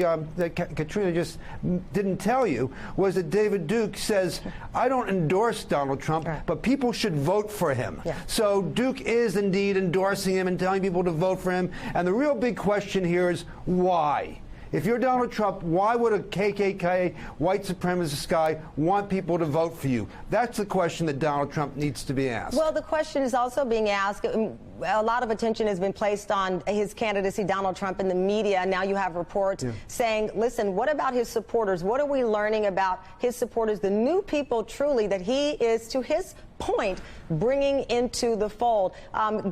that Katrina just didn't tell you was that David Duke says, I don't endorse Donald Trump, but people should vote for him. So Duke is indeed endorsing him and telling people to vote for him. And the real big question here is why? If you're Donald Trump, why would a KKK, white supremacist guy, want people to vote for you? That's the question that Donald Trump needs to be asked. Well, the question is also being asked. A lot of attention has been placed on his candidacy, Donald Trump, in the media. Now you have reports saying, listen, what about his supporters? What are we learning about his supporters, the new people truly that he is, to his point, bringing into the fold?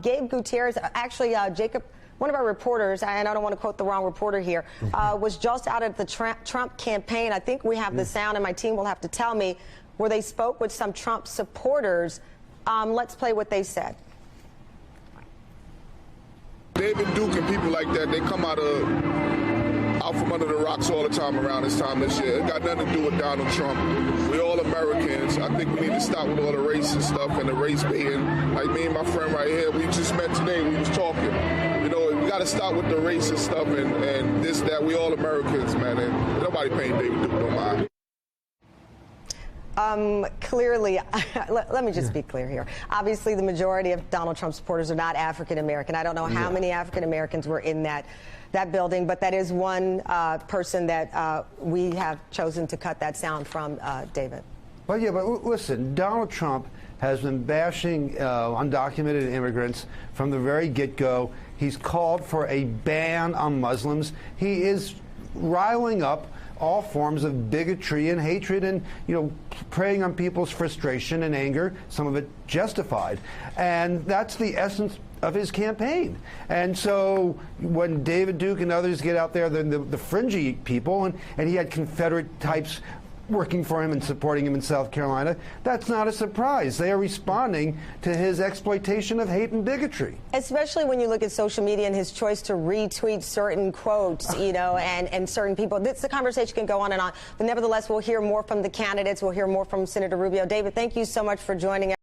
Gabe Gutierrez, actually, Jacob, one of our reporters, and I don't want to quote the wrong reporter here, was just out at the Trump campaign. I think we have the sound, and my team will have to tell me, where they spoke with some Trump supporters. Let's play what they said. David Duke and people like that, they come out from under the rocks all the time around this time this year. It got nothing to do with Donald Trump. We're all Americans. I think we need to stop with all the racist stuff and the race baiting. Like me and my friend right here, we just met today, we was talking. You know, we got to stop with the racist stuff and this, that. We all Americans, man. And nobody paying David Duke no mind. Clearly, let me just be clear here. Obviously, the majority of Donald Trump supporters are not African American. I don't know how many African Americans were in that building, but that is one person that we have chosen to cut that sound from, David. Well, yeah, but listen, Donald Trump has been bashing undocumented immigrants from the very get-go. He's called for a ban on Muslims. He is riling up all forms of bigotry and hatred and, you know, preying on people's frustration and anger, some of it justified. And that's the essence of his campaign. And so when David Duke and others get out there, the fringy people, and he had Confederate types working for him and supporting him in South Carolina, that's not a surprise. They are responding to his exploitation of hate and bigotry. Especially when you look at social media and his choice to retweet certain quotes, you know, and certain people. The conversation can go on and on. But nevertheless, we'll hear more from the candidates. We'll hear more from Senator Rubio. David, thank you so much for joining us.